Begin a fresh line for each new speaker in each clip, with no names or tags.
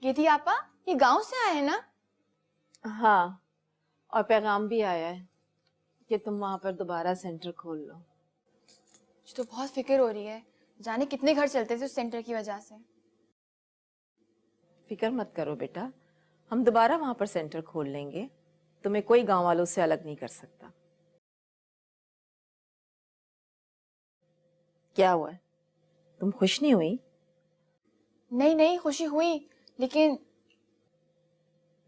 खेती आपा, ये गांव से आए हैं ना?
हाँ, और पैगाम भी आया है कि तुम वहां पर दोबारा सेंटर खोल लो।
मुझे तो बहुत फिक्र हो रही है, जाने कितने घर चलते थे उस सेंटर की वजह से।
फिक्र मत करो बेटा, हम दोबारा वहां पर सेंटर खोल लेंगे। तुम्हें कोई गांव वालों से अलग नहीं कर सकता। क्या हुआ है? तुम खुश नहीं हुई?
नहीं नहीं, खुशी हुई, लेकिन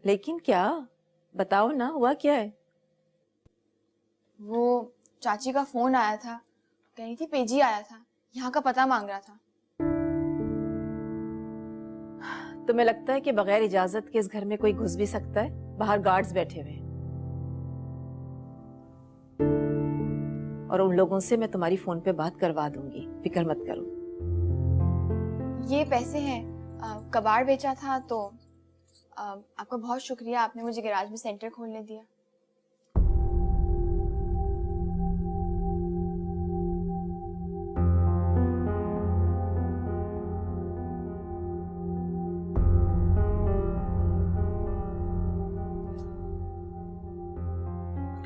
लेकिन क्या? बताओ ना, हुआ क्या है?
वो चाची का फोन आया था, कह रही थी पेजी आया था, यहाँ का पता मांग रहा था।
तुम्हें लगता है कि बगैर इजाजत के इस घर में कोई घुस भी सकता है? बाहर गार्ड्स बैठे हुए हैं और उन लोगों से मैं तुम्हारी फोन पे बात करवा दूंगी, फिक्र मत करो।
ये पैसे हैं, कबाड़ बेचा था तो आपका बहुत शुक्रिया, आपने मुझे गैराज में सेंटर खोलने दिया।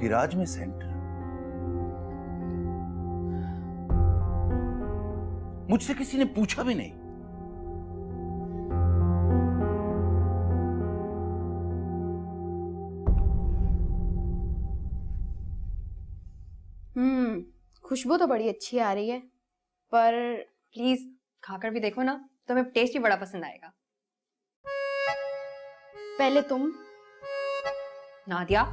गैराज में सेंटर? मुझसे किसी ने पूछा भी नहीं।
खुशबू तो बड़ी अच्छी आ रही है, पर प्लीज खाकर भी देखो ना, तुम्हें टेस्ट भी बड़ा पसंद आएगा। पहले तुम। नादिया,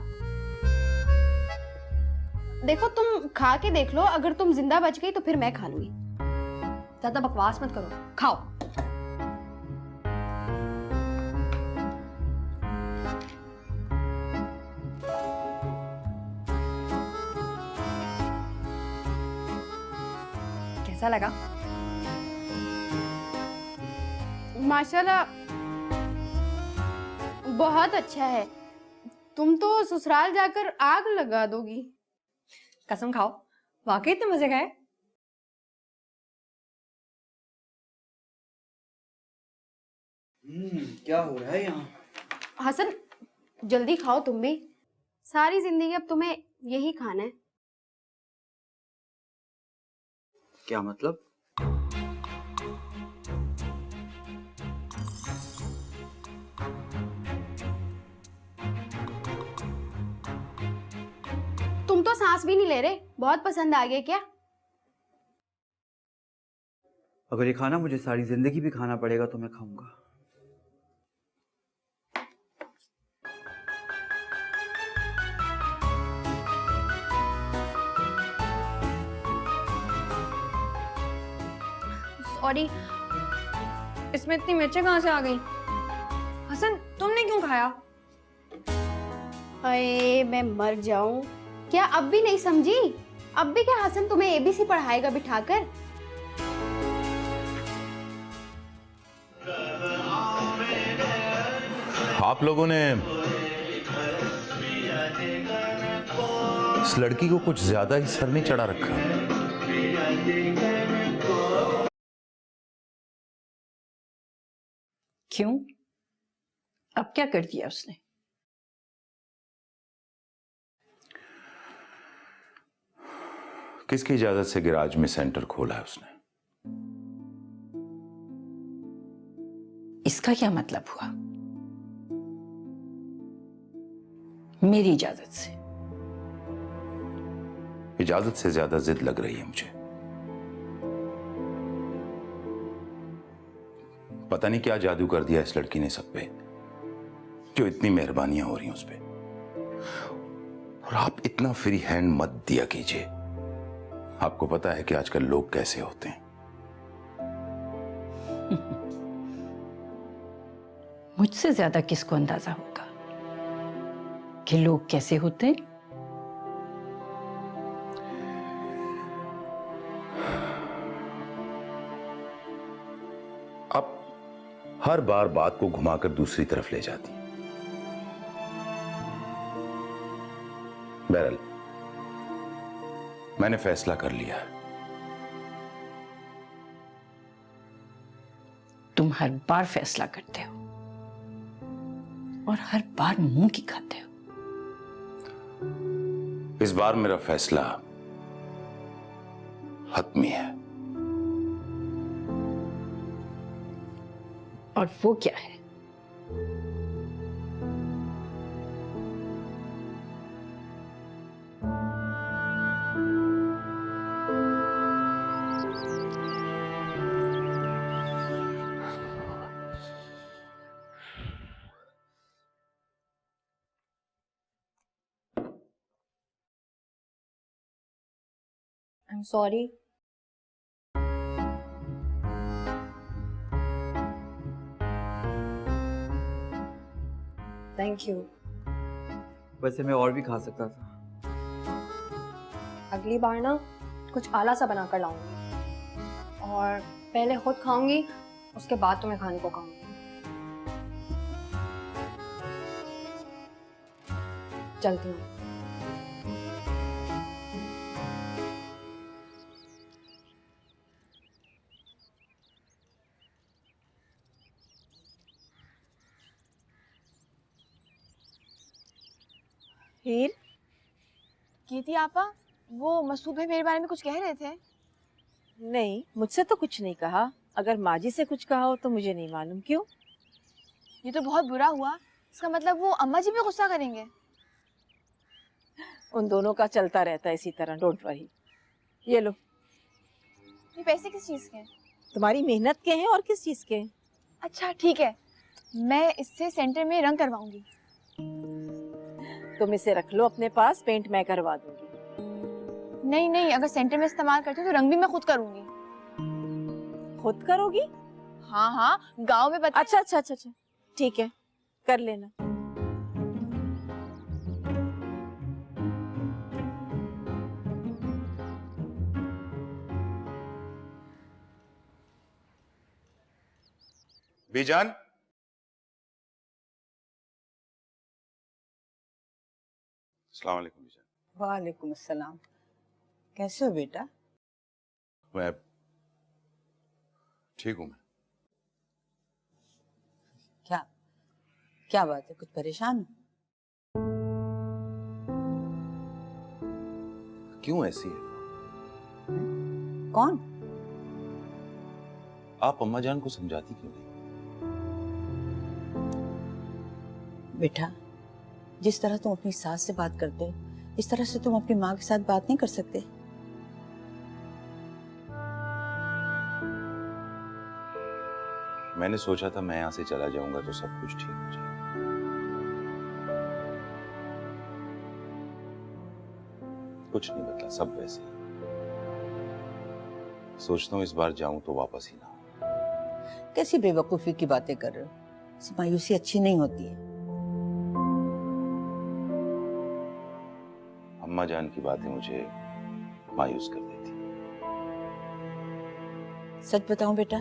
देखो तुम खा के देख लो, अगर तुम जिंदा बच गई तो फिर मैं खा लूंगी। ज्यादा बकवास मत करो, खाओ। कैसा लगा?
माशाल्लाह बहुत अच्छा है। तुम तो ससुराल जाकर आग लगा दोगी।
कसम खाओ, वाकई इतने मजे का है?
क्या हो रहा है यहाँ?
हसन, जल्दी खाओ तुम भी, सारी जिंदगी अब तुम्हें यही खाना है।
क्या मतलब?
तुम तो सांस भी नहीं ले रहे, बहुत पसंद आ गया क्या?
अगर ये खाना मुझे सारी जिंदगी भी खाना पड़ेगा तो मैं खाऊंगा।
सॉरी, इसमें इतनी मिर्चें कहाँ से आ गई? हसन, तुमने क्यों खाया?
अरे मैं मर जाऊं, क्या अब भी नहीं समझी? अब भी क्या हसन तुम्हें एबीसी पढ़ाएगा बिठाकर?
आप लोगों ने इस लड़की को कुछ ज्यादा ही सर नहीं चढ़ा रखा?
क्यों? अब क्या कर दिया उसने?
किसकी इजाजत से गैराज में सेंटर खोला है उसने?
इसका क्या मतलब हुआ? मेरी इजाजत से।
इजाजत से ज्यादा जिद लग रही है मुझे। पता नहीं क्या जादू कर दिया इस लड़की ने सब पे, जो इतनी मेहरबानियां हो रही हैं उस पे। और आप इतना फ्री हैंड मत दिया कीजिए। आपको पता है कि आजकल लोग कैसे होते हैं।
मुझसे ज्यादा किसको अंदाजा होगा कि लोग कैसे होते हैं?
आप हर बार बात को घुमाकर दूसरी तरफ ले जाती। बहरहाल, मैंने फैसला कर लिया।
तुम हर बार फैसला करते हो। और हर बार मुंह की खाते हो।
इस बार मेरा फैसला हतमी है।
और वो क्या है?
I am sorry. Thank you.
वैसे मैं और भी खा सकता था।
अगली बार ना कुछ आला सा बना कर लाऊंगी और पहले खुद खाऊंगी, उसके बाद तुम्हें खाने को खाऊंगी। चलती हूँ।
हीर,
कीर्ति आपा, वो मसूद भाई मेरे बारे में कुछ कह रहे थे।
नहीं, मुझसे तो कुछ नहीं कहा। अगर माँ जी से कुछ कहा हो तो मुझे नहीं मालूम। क्यों?
ये तो बहुत बुरा हुआ। इसका मतलब वो अम्मा जी पे गुस्सा करेंगे।
उन दोनों का चलता रहता है इसी तरह। Don't worry. ये लो,
ये पैसे किस चीज के हैं?
तुम्हारी मेहनत के हैं और किस चीज के हैं?
अच्छा ठीक है, मैं इससे सेंटर में रंग करवाऊंगी।
तुम इसे रख लो अपने पास, पेंट मैं करवा दूंगी।
नहीं नहीं, अगर सेंटर में इस्तेमाल करती हूँ तो रंग भी मैं खुद करूंगी।
खुद करोगी?
हाँ हाँ, गांव में बता।
अच्छा अच्छा अच्छा अच्छा, ठीक है, कर लेना।
बीजान, अस्सलाम वालेकुम बीजान।
वालेकुम अस्सलाम। कैसे हो बेटा?
मैं ठीक हूं। मैं
क्या क्या बात है, कुछ परेशान हो?
क्यों ऐसी है?
कौन?
आप अम्मा जान को समझाती क्यों नहीं?
बेटा, जिस तरह तुम अपनी सास से बात करते हो, इस तरह से तुम अपनी माँ के साथ बात नहीं कर सकते।
मैंने सोचा था मैं यहां से चला जाऊंगा तो सब कुछ ठीक हो जाएगा। कुछ नहीं बदला, सब वैसे ही। सोचता हूँ इस बार जाऊं तो वापस ही ना हो।
कैसी बेवकूफी की बातें कर रहे हो? ऐसी मायूसी अच्छी नहीं होती है।
अम्मा जान की बातें मुझे मायूस कर देती।
सच बताऊं बेटा,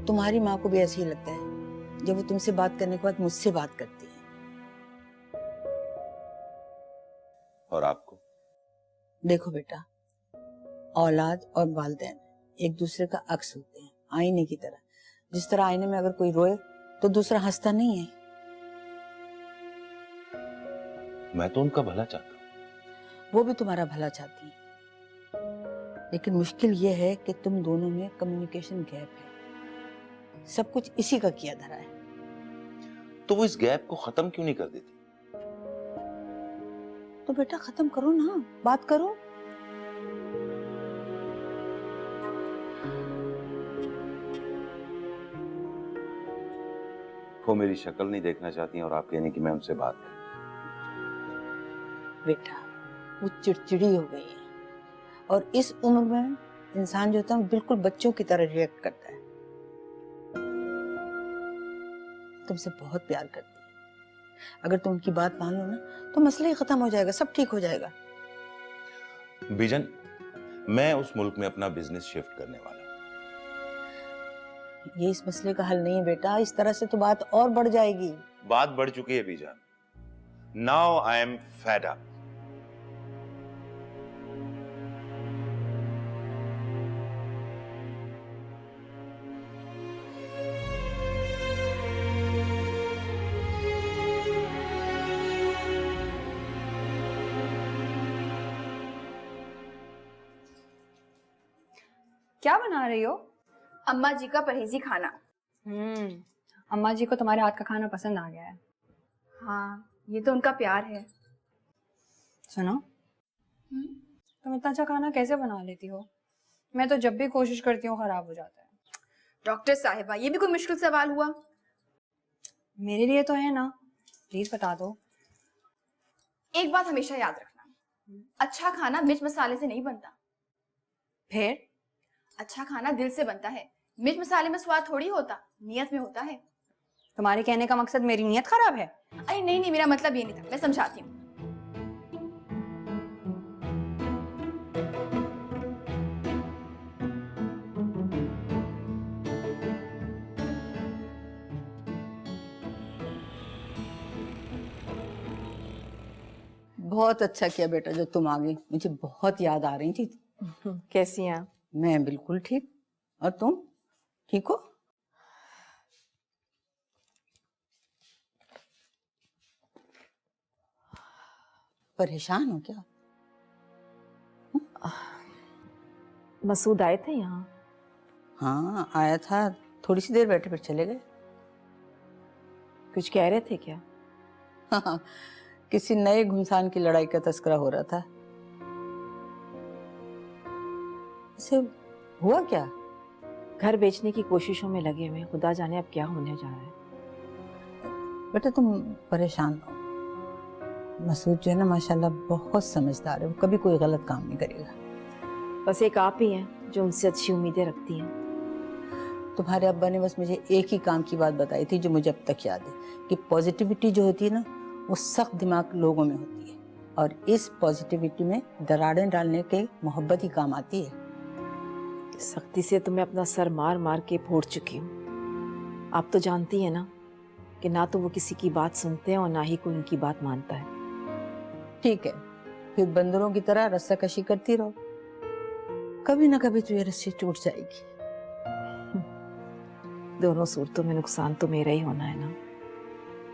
तुम्हारी माँ को भी ऐसे ही लगता है जब वो तुमसे बात करने के बाद मुझसे बात करती है।
और आपको?
देखो बेटा, औलाद और वालिदैन एक दूसरे का अक्स होते हैं, आईने की तरह। जिस तरह आईने में अगर कोई रोए तो दूसरा हंसता नहीं है।
मैं तो उनका भला चाहता हूँ।
वो भी तुम्हारा भला चाहती है, लेकिन मुश्किल ये है कि तुम दोनों में कम्युनिकेशन गैप है। सब कुछ इसी का किया धरा है।
तो वो इस गैप को खत्म क्यों नहीं कर देती?
तो बेटा खत्म करो ना, बात करो।
वो मेरी शक्ल नहीं देखना चाहती और आप कहने की मैं उनसे बात करूं।
बेटा, वो चिड़चिड़ी हो गई है और इस उम्र में इंसान जो होता है बिल्कुल बच्चों की तरह रिएक्ट करता है। तुमसे बहुत प्यार करती है। अगर तुम उनकी बात मान लो ना तो मसला ही खत्म हो जाएगा, सब ठीक हो जाएगा।
बीजन, मैं उस मुल्क में अपना बिजनेस शिफ्ट करने वाला हूं।
ये इस मसले का हल नहीं है बेटा, इस तरह से तो बात और बढ़ जाएगी।
बात बढ़ चुकी है बीजान। Now I am fed up.
क्या बना रही हो?
अम्मा जी का परहेजी खाना।
अम्मा जी को तुम्हारे हाथ का खाना पसंद आ गया है।
हाँ, ये तो उनका प्यार है।
सुनो, तुम इतना अच्छा खाना कैसे बना लेती हो? मैं तो जब भी कोशिश करती हूँ खराब हो जाता है।
डॉक्टर साहिबा, ये भी कोई मुश्किल सवाल हुआ?
मेरे लिए तो है ना, प्लीज बता दो।
एक बात हमेशा याद रखना, अच्छा खाना मिर्च मसाले से नहीं बनता।
फिर?
अच्छा खाना दिल से बनता है। मिर्च मसाले में स्वाद थोड़ी होता, नियत में होता है।
तुम्हारे कहने का मकसद मेरी नीयत खराब है?
अरे नहीं नहीं, मेरा मतलब ये नहीं था, मैं समझाती हूँ।
बहुत अच्छा किया बेटा जो तुम आ गई, मुझे बहुत याद आ रही थी।
कैसी हैं आप?
मैं बिल्कुल ठीक। और तुम ठीक हो? परेशान हो क्या?
मसूद आए थे यहाँ?
हाँ आया था, थोड़ी सी देर बैठे फिर चले गए।
कुछ कह रहे थे क्या?
हाँ, किसी नए घुमसान की लड़ाई का तस्करा हो रहा था। इसे हुआ क्या?
घर बेचने की कोशिशों में लगे हुए हैं, खुदा जाने अब क्या होने जा रहा है।
बेटा तुम परेशान हो। मसूद जो है ना माशाल्लाह बहुत समझदार है, वो कभी कोई गलत काम नहीं करेगा।
बस एक आप ही हैं जो उनसे अच्छी उम्मीदें रखती हैं।
तुम्हारे अब्बा ने बस मुझे एक ही काम की बात बताई थी जो मुझे अब तक याद है, कि पॉजिटिविटी जो होती है ना वो सख्त दिमाग लोगों में होती है, और इस पॉजिटिविटी में दरारें डालने के मोहब्बत ही काम आती है।
सख्ती से तो मैं अपना सर मार मार के फोड़ चुकी हूँ। आप तो जानती हैं ना कि ना तो वो किसी की बात सुनते हैं और ना ही कोई उनकी बात मानता है।
ठीक है, फिर बंदरों की तरह रस्साकशी करती रहो, कभी ना कभी तो ये रस्सी टूट जाएगी।
दोनों सूरतों में नुकसान तो मेरा ही होना है ना,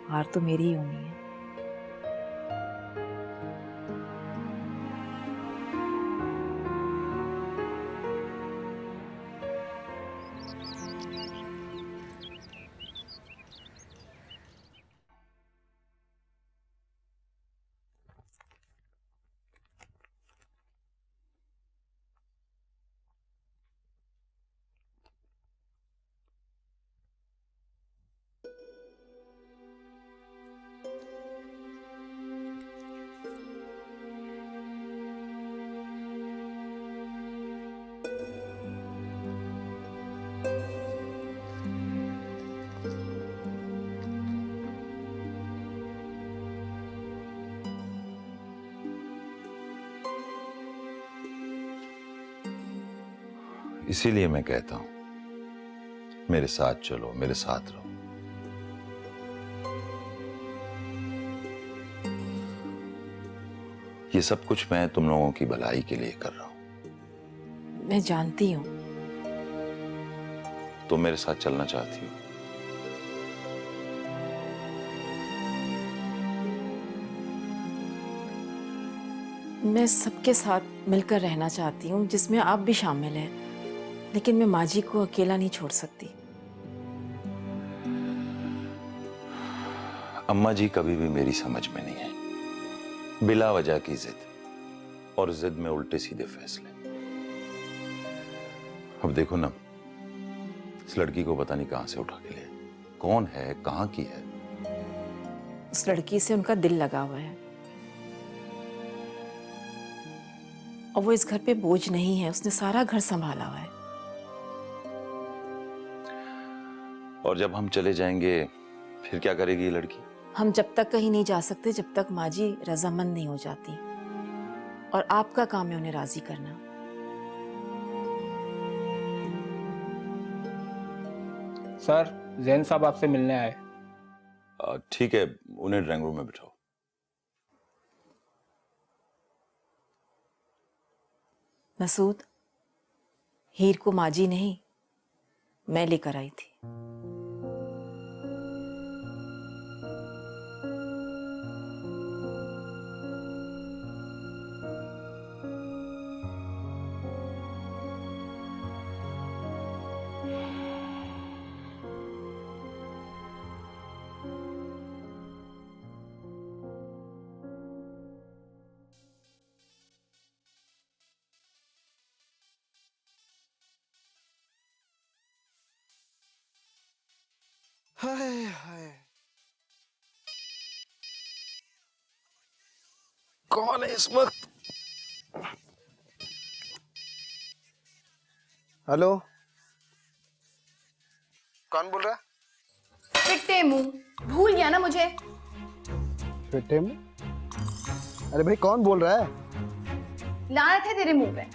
हार तो मेरी ही होनी है।
इसीलिए मैं कहता हूं मेरे साथ चलो, मेरे साथ रहो। ये सब कुछ मैं तुम लोगों की भलाई के लिए कर रहा हूं।
मैं जानती हूँ।
तुम मेरे साथ चलना चाहती हो?
मैं सबके साथ मिलकर रहना चाहती हूँ, जिसमें आप भी शामिल हैं, लेकिन मैं माँ जी को अकेला नहीं छोड़ सकती।
अम्मा जी कभी भी मेरी समझ में नहीं है। बिला वजह की जिद, और जिद में उल्टे सीधे फैसले। अब देखो ना, इस लड़की को पता नहीं कहां से उठा के ले, कौन है, कहां की है।
उस लड़की से उनका दिल लगा हुआ है और वो इस घर पे बोझ नहीं है, उसने सारा घर संभाला हुआ है।
और जब हम चले जाएंगे फिर क्या करेगी ये लड़की?
हम जब तक कहीं नहीं जा सकते जब तक माँ जी रजामंद नहीं हो जाती, और आपका काम है उन्हें राजी करना।
सर, जैन साहब आपसे मिलने आए।
ठीक है, उन्हें ड्राइंग रूम में बिठाओ।
मसूद, हीर को माँ जी नहीं, मैं लेकर आई थी।
हाय हाय, कौन है इस वक्त? हेलो, कौन बोल रहा है?
फिट्टे मुंह, भूल गया ना मुझे?
फिटे में? अरे भाई कौन बोल रहा है?
लानत है तेरे मुंह पे।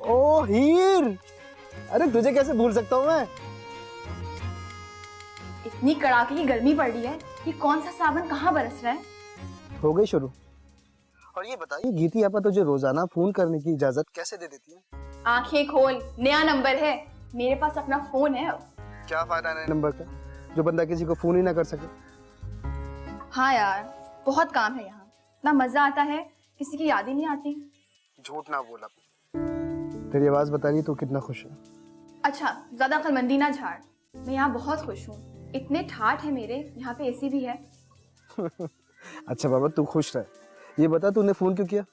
ओ हीर, अरे तुझे कैसे भूल सकता हूँ मैं?
इतनी कड़ाके की गर्मी पड़ रही है, ये कौन सा सावन कहाँ बरस रहा है?
हो गई शुरू। और ये बताइए गीती आपा तुझे रोजाना फोन करने की इजाजत कैसे दे देती है?
आंखें खोल, नया नंबर है, मेरे पास अपना फोन है अब।
क्या फायदा नए नंबर का, जो बंदा किसी को फोन ही ना कर सके?
हाँ यार, बहुत काम है यहाँ, इतना मजा आता है, किसी की याद ही नहीं आती।
झूठ ना बोला, तेरी आवाज बता रही तू कितना खुश है।
अच्छा, ज्यादा अक्लमंदी ना झाड़, मैं यहाँ बहुत खुश हूँ, इतने ठाठ है मेरे, यहाँ पे एसी भी है।
अच्छा बाबा तू खुश रह, ये बता तूने फोन क्यों किया?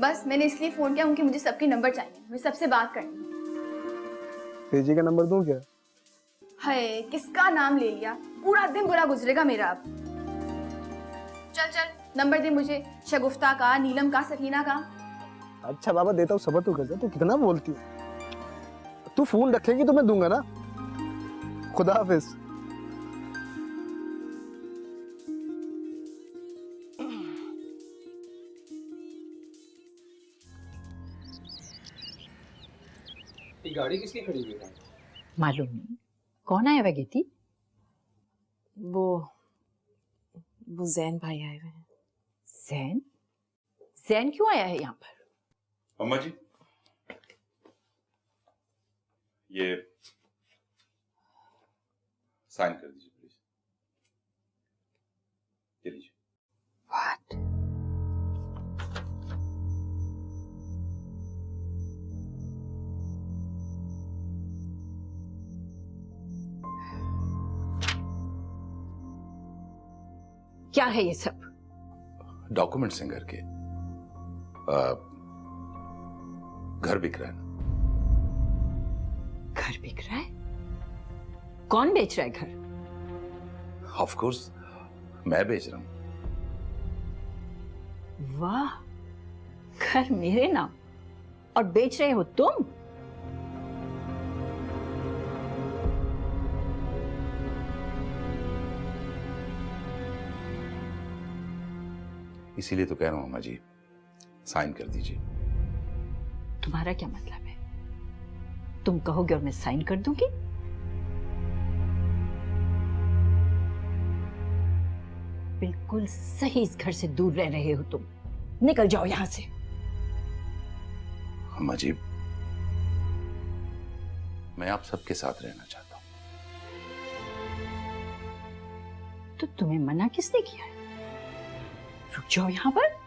बस मैंने इसलिए फोन किया क्योंकि मुझे सबके नंबर चाहिए, मुझे सबसे बात करनी है।
तेजी का नंबर दूं क्या?
हाय, किसका नाम ले लिया, पूरा दिन बुरा गुजरेगा मेरा अब। चल चल, नंबर दे मुझे, शगुफ्ता का, नीलम का, सकीना का।
अच्छा बाबा देता हूँ, सबर तू कर जा, तू कितना बोलती है। तू फोन रखेगी तो मैं दूंगा ना। खुदा हाफिज।
ये गाड़ी किसकी खड़ी हुई है?
मालूम नहीं कौन आया हुआ गीती?
वो जैन भाई आए हुए हैं।
जैन? जैन क्यों आया है यहाँ पर?
अम्मा जी, ये साइन कर दीजिए प्लीज। ये लीजिए।
What? क्या है ये सब?
डॉक्यूमेंट्स हैं घर के। घर बिक रहा है ना।
घर बिक रहा है? कौन बेच रहा है घर?
ऑफ कोर्स मैं बेच रहा हूं।
वाह, घर मेरे नाम और बेच रहे हो तुम?
इसीलिए तो कह रहा हूं अम्मा जी, साइन कर दीजिए।
तुम्हारा क्या मतलब है? तुम कहोगे और मैं साइन कर दूंगी? बिल्कुल सही, इस घर से दूर रह रहे हो तुम। निकल जाओ यहां से।
अम्मा जी, मैं आप सबके साथ रहना चाहता हूं।
तो तुम्हें मना किसने किया है? रुक जाओ यहां पर।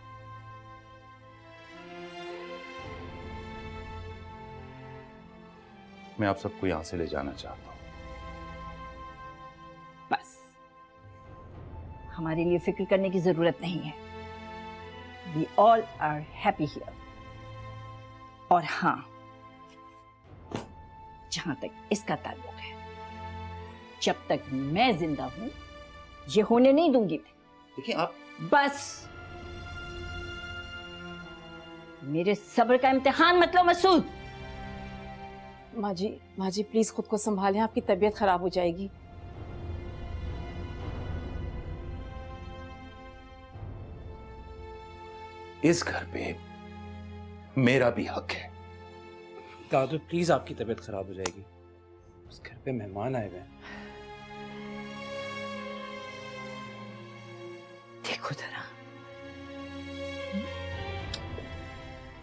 मैं आप सबको यहां से ले जाना चाहता हूं।
बस, हमारे लिए फिक्र करने की जरूरत नहीं है। We all are happy here. और हाँ, जहां तक इसका ताल्लुक है, जब तक मैं जिंदा हूं, ये होने नहीं दूंगी।
देखिए आप
बस, मेरे सब्र का इम्तिहान मत लो मसूद।
माँ जी प्लीज खुद को संभालें, आपकी तबीयत खराब हो जाएगी।
इस घर पे मेरा भी हक है।
दादू प्लीज, आपकी तबीयत खराब हो जाएगी। इस घर पे मेहमान आए हुए हैं।
देखो जरा,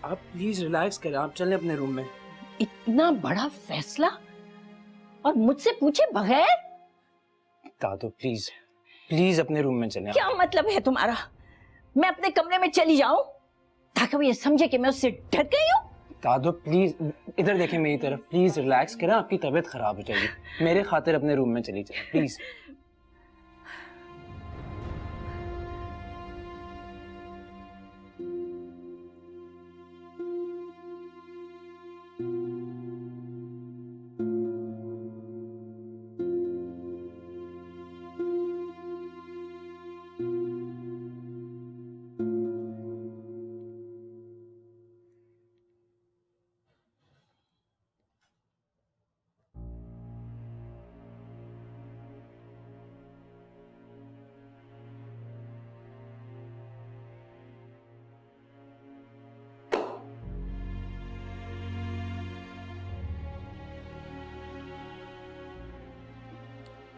आप प्लीज रिलैक्स करें, आप चलें अपने रूम में।
इतना बड़ा फैसला और मुझसे पूछे बगैर?
दादू प्लीज प्लीज अपने रूम में चलें।
क्या मतलब है तुम्हारा? मैं अपने कमरे में चली जाऊं ताकि वो ये समझे कि मैं उससे डर गई हूं?
दादू प्लीज इधर देखें मेरी तरफ, प्लीज रिलैक्स करें, आपकी तबीयत खराब हो जाएगी। मेरे खातिर अपने रूम में चली जाए प्लीज।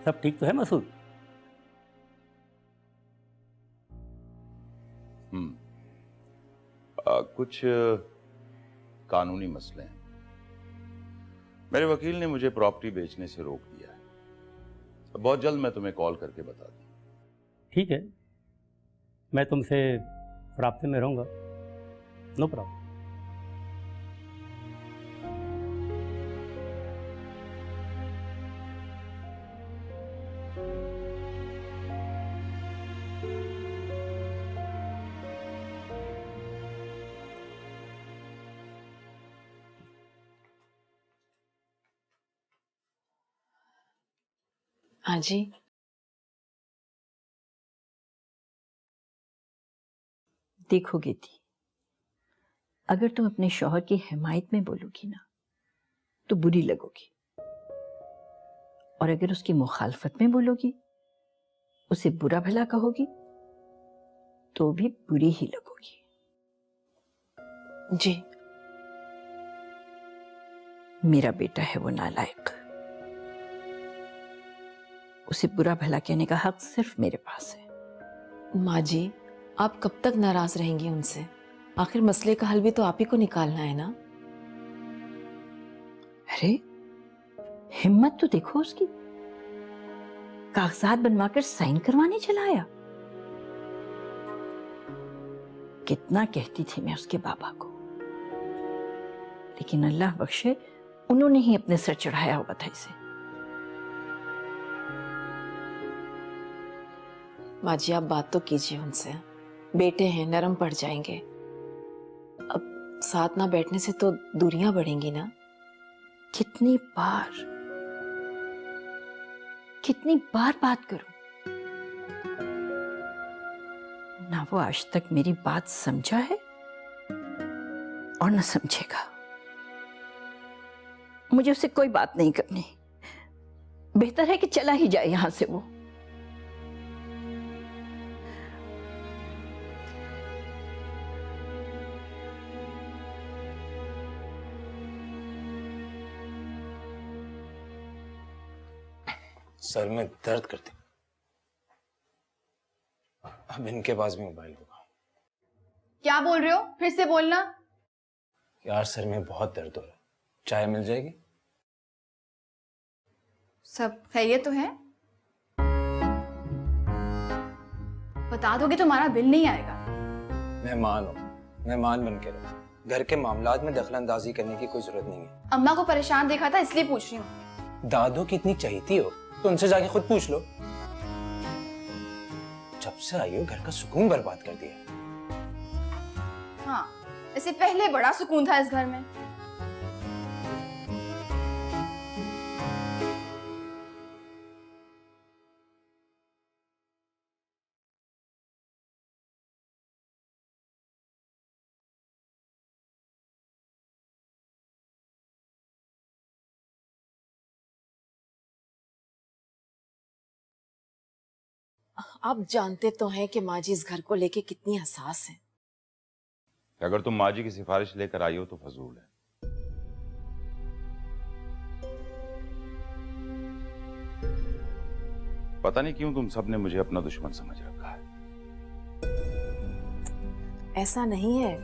सब ठीक तो है मसूद?
कुछ कानूनी मसले हैं। मेरे वकील ने मुझे प्रॉपर्टी बेचने से रोक दिया है। बहुत जल्द मैं तुम्हें कॉल करके बता दूं।
ठीक है, मैं तुमसे राब्ते में रहूँगा, नो प्रॉब्लम।
हाँ जी।
देखो गेती, अगर तुम अपने शौहर की हिमायत में बोलोगी ना तो बुरी लगोगी, और अगर उसकी मुखालफत में बोलोगी, उसे बुरा भला कहोगी, तो भी बुरी ही लगोगी।
जी।
मेरा बेटा है वो नालायक, उसे बुरा भला कहने का हक सिर्फ मेरे पास है।
माँ जी, आप कब तक नाराज रहेंगी उनसे? आखिर मसले का हल भी तो आप ही को निकालना है ना।
अरे हिम्मत तो देखो उसकी, कागजात बनवाकर साइन करवाने चला आया। कितना कहती थी मैं उसके बाबा को, लेकिन अल्लाह बख्शे उन्होंने ही अपने सर चढ़ाया हुआ था इसे।
माँ जी, आप बात तो कीजिए उनसे, बेटे हैं, नरम पड़ जाएंगे। अब साथ ना बैठने से तो दूरियां बढ़ेंगी ना।
कितनी बार बात करूं, ना वो आज तक मेरी बात समझा है और ना समझेगा। मुझे उससे कोई बात नहीं करनी, बेहतर है कि चला ही जाए यहां से वो।
सर में दर्द करती, अब इनके पास भी मोबाइल होगा।
क्या बोल रहे हो? फिर से बोलना।
यार सर में बहुत दर्द हो रहा है, चाय मिल जाएगी?
सब खैरियत तो है? बता दोगे तो हमारा बिल नहीं आएगा।
मेहमान हो, मेहमान बन के रहो। घर के मामलात में दखलंदाजी करने की कोई जरूरत नहीं है।
अम्मा को परेशान देखा था इसलिए पूछ रही हूँ।
दादो की इतनी चाहती हो तो उनसे जाके खुद पूछ लो। जब से आई हो घर का सुकून बर्बाद कर दिया।
हाँ, इससे पहले बड़ा सुकून था इस घर में।
आप जानते तो हैं कि माँ जी इस घर को लेके कितनी हसास है।
अगर तुम माँ जी की सिफारिश लेकर आई हो तो फजूल है। पता नहीं क्यों तुम सबने मुझे अपना दुश्मन समझ रखा है।
ऐसा नहीं है।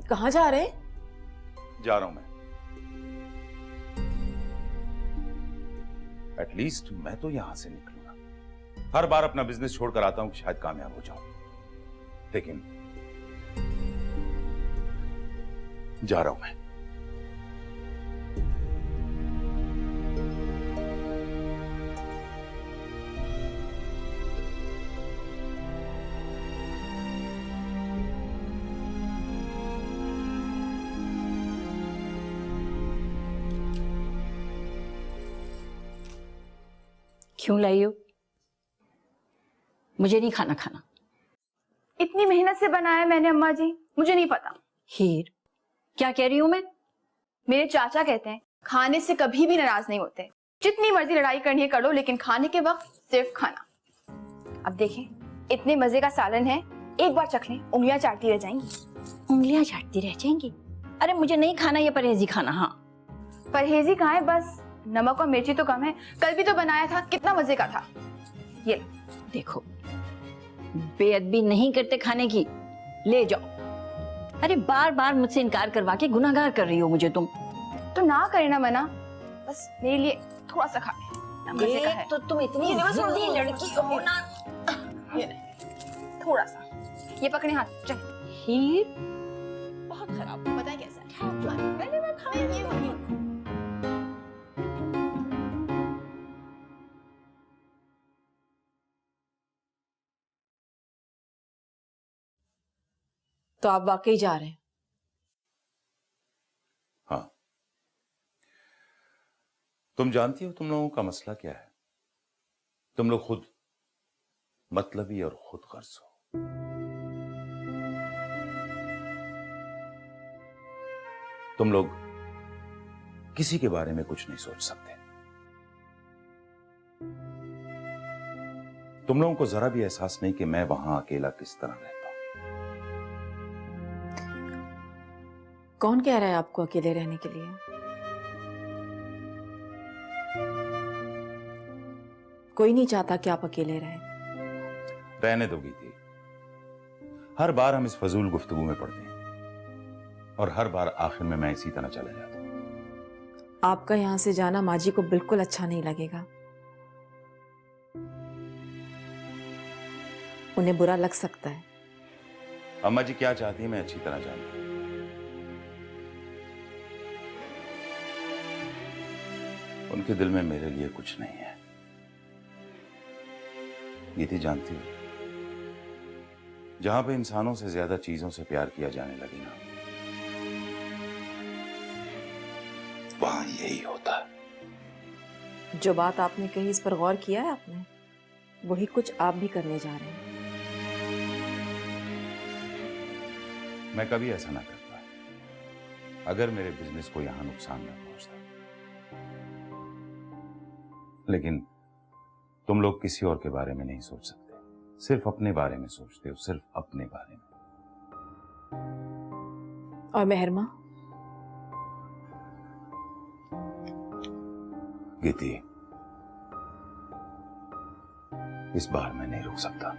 कहाँ जा रहे?
जा रहा हूं मैं। एटलीस्ट मैं तो यहां से निकलूंगा। हर बार अपना बिजनेस छोड़कर आता हूं कि शायद कामयाब हो जाऊं, लेकिन जा रहा हूं मैं।
क्यों लाई हो? मुझे नहीं खाना।
इतनी मेहनत से बनाया मैंने अम्मा जी, मुझे नहीं पता।
हीर, क्या कह रही हूं मैं?
मेरे चाचा कहते हैं खाने से कभी भी नाराज नहीं होते। जितनी मर्जी लड़ाई करनी है कर लो, लेकिन खाने के वक्त सिर्फ खाना। अब देखें, इतने मजे का सालन है, एक बार चख लें, उंगलियां चाटती रह जाएंगी।
उंगलियां झाड़ती रह जाएंगी। अरे मुझे नहीं खाना ये परहेजी खाना। हाँ
परहेजी कहाँ है, बस नमक और मिर्ची तो कम है। कल भी तो बनाया था, कितना मजे का था। ये
देखो, बेअदबी नहीं करते खाने की, ले जाओ। अरे बार बार मुझसे इनकार करवा के गुनाहगार कर रही हो मुझे तुम।
तो ना करे ना मना, बस मेरे लिए थोड़ा सा खा ले, मजे का है।
तो तुम इतनी जिद्दी लड़की हो ना।
ये ले, थोड़ा सा ये पकड़े हाथ। चल
हीर बहुत खराब।
पता है कैसा है? पहले मैं खाने ये वाली।
तो आप वाकई जा रहे हैं?
हाँ, तुम जानती हो तुम लोगों का मसला क्या है? तुम लोग खुद मतलबी और खुद गर्ज हो। तुम लोग किसी के बारे में कुछ नहीं सोच सकते। तुम लोगों को जरा भी एहसास नहीं कि मैं वहां अकेला किस तरह रहता हूं।
कौन कह रहा है आपको अकेले रहने के लिए? कोई नहीं चाहता कि आप अकेले रहें।
रहने दोगी थी। हर बार हम इस फजूल गुफ्तगू में पड़ते हैं और हर बार आखिर में मैं इसी तरह चला जाता हूं।
आपका यहां से जाना माँ जी को बिल्कुल अच्छा नहीं लगेगा। उन्हें बुरा लग सकता है।
अम्मा जी क्या चाहती है मैं अच्छी तरह जानता हूं। उनके दिल में मेरे लिए कुछ नहीं है। गीती जानती हो, जहां पे इंसानों से ज्यादा चीजों से प्यार किया जाने लगे ना, वहां यही होता है।
जो बात आपने कही इस पर गौर किया है आपने? वही कुछ आप भी करने जा रहे हैं।
मैं कभी ऐसा ना करता अगर मेरे बिजनेस को यहां नुकसान न पहुंचता। लेकिन तुम लोग किसी और के बारे में नहीं सोच सकते, सिर्फ अपने बारे में सोचते हो, सिर्फ अपने बारे में।
और मेहरमा?
गीती, इस बार मैं नहीं रुक सकता।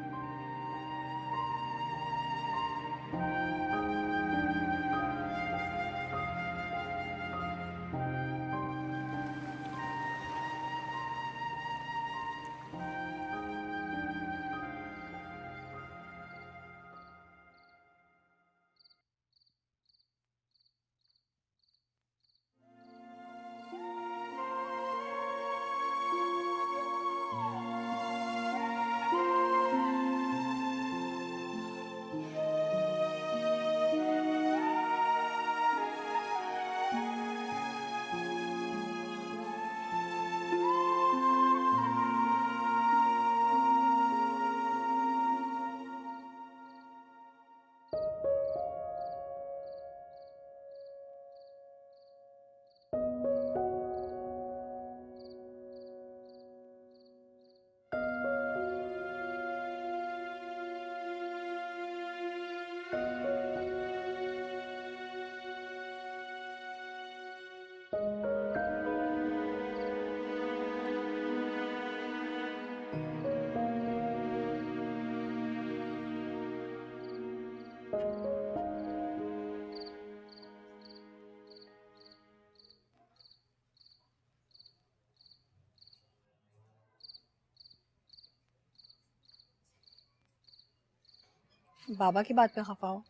बाबा की बात पे खफा हो?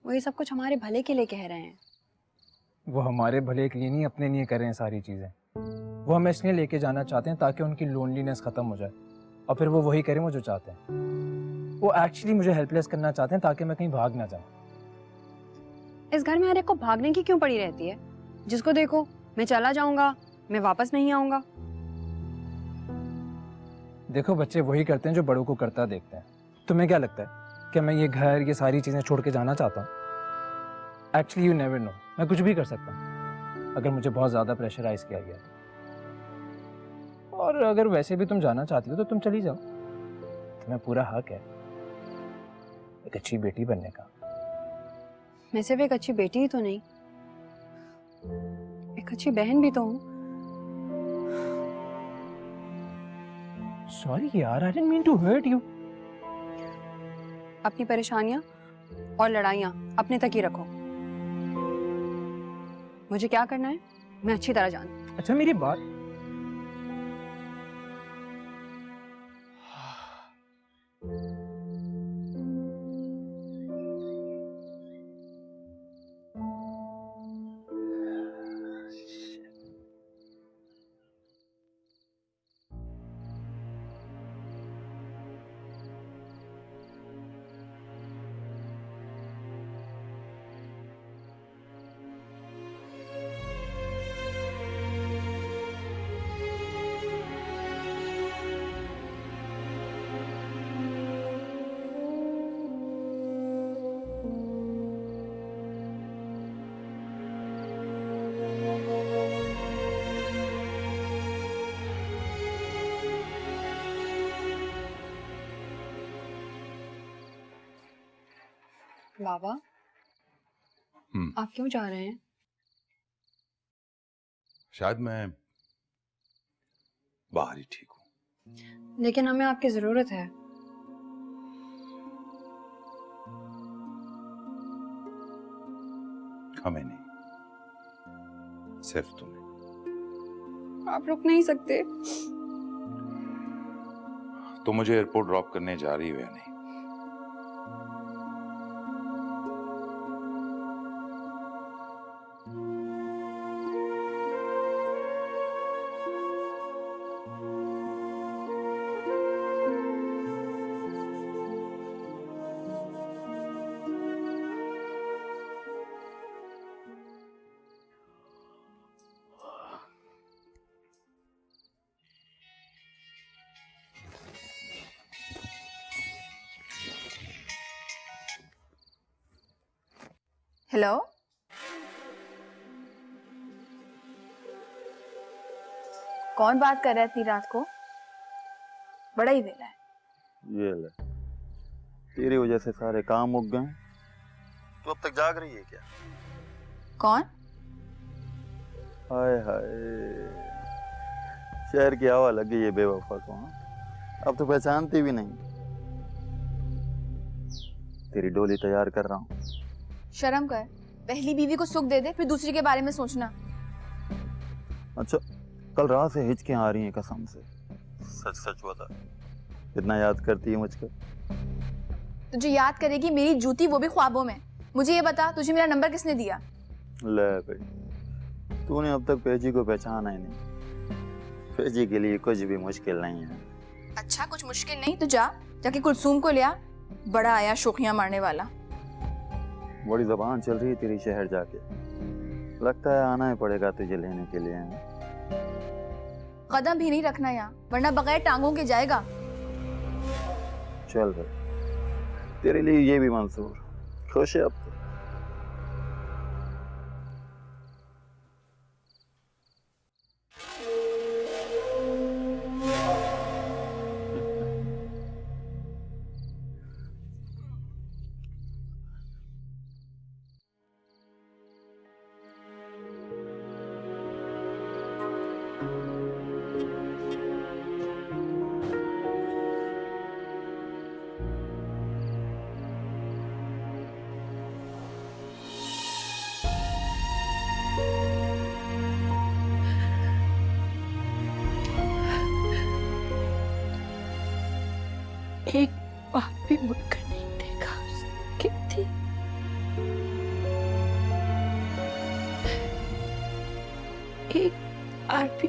वो ये सब कुछ हमारे भले के लिए कह रहे हैं।
वो हमारे भले के लिए नहीं, अपने लिए कर रहे हैं सारी चीज़ें। वो हमें इसलिए लेके जाना चाहते हैं ताकि उनकी लोनलीनेस ख़त्म हो जाए और फिर वो वही करें वो जो चाहते हैं। वो एक्चुअली मुझे हेल्पलेस करना चाहते हैं ताकि मैं कहीं भाग ना जाऊँ।
इस घर में हर एक को भागने की क्यों पड़ी रहती है? जिसको देखो मैं चला जाऊंगा, मैं वापस नहीं आऊंगा।
देखो, बच्चे वही करते हैं जो बड़ों को करता देखते हैं। तुम्हें क्या लगता है कि मैं ये घर, ये सारी चीज़ें छोड़ के जाना चाहता हूँ? एक्चुअली यू नेवर नो, मैं कुछ भी कर सकता हूँ अगर मुझे बहुत ज़्यादा प्रेशराइज किया गया। और अगर वैसे भी तुम जाना चाहती हो तो तुम चली जाओ, तुम्हें पूरा हक है। एक अच्छी बेटी बनने का।
मैं सिर्फ एक अच्छी बेटी ही तो नहीं, एक अच्छी बहन भी तो हूँ।
सॉरी यार, I didn't mean to hurt you.
अपनी परेशानियां और लड़ाइयां अपने तक ही रखो। मुझे क्या करना है मैं अच्छी तरह जानती हूँ।
अच्छा मेरी बात,
बाबा आप क्यों जा रहे हैं?
शायद मैं बाहर ही ठीक हूं।
लेकिन हमें आपकी जरूरत है।
हमें नहीं, सिर्फ तुम्हें।
आप रुक नहीं सकते?
तो मुझे एयरपोर्ट ड्रॉप करने जा रही हो या नहीं?
हेलो, कौन बात कर रहा है इतनी रात को? बड़ा ही वेला है।
ये ले, तेरी वजह से सारे काम उग गए। तू अब तक जाग रही है क्या?
कौन?
हाय हाय, शहर की हवा लग गई है बेवफा को। हाँ? अब तो पहचानती भी नहीं। तेरी डोली तैयार कर रहा हूँ।
शर्म कर, पहली बीवी को सुख दे दे फिर दूसरी के बारे में सोचना।
अच्छा, कल रात से हिचकियां आ रही हैं कसम से। सच सच बता, कितना याद करती है मुझको?
तुझे याद करेगी मेरी जूती, वो भी ख्वाबों में। मुझे ये बता, तुझे मेरा नंबर किसने दिया?
ले भाई, तूने अब तक पेजी को पहचाना ही नहीं। पेजी के लिए कुछ भी मुश्किल नहीं है।
अच्छा, कुछ मुश्किल नहीं तो जाके कुलसूम को ले आ। बड़ा आया शोखियां मारने वाला।
बड़ी जबान चल रही है तेरी शहर जाके। लगता है आना ही पड़ेगा तुझे लेने के लिए।
कदम भी नहीं रखना यहाँ, वरना बगैर टांगों के जाएगा।
चल भाई, तेरे लिए ये भी मंजूर। खुश है अब तो?
एक बार भी मुड़कर नहीं देखा उसकी थी। एक बार भी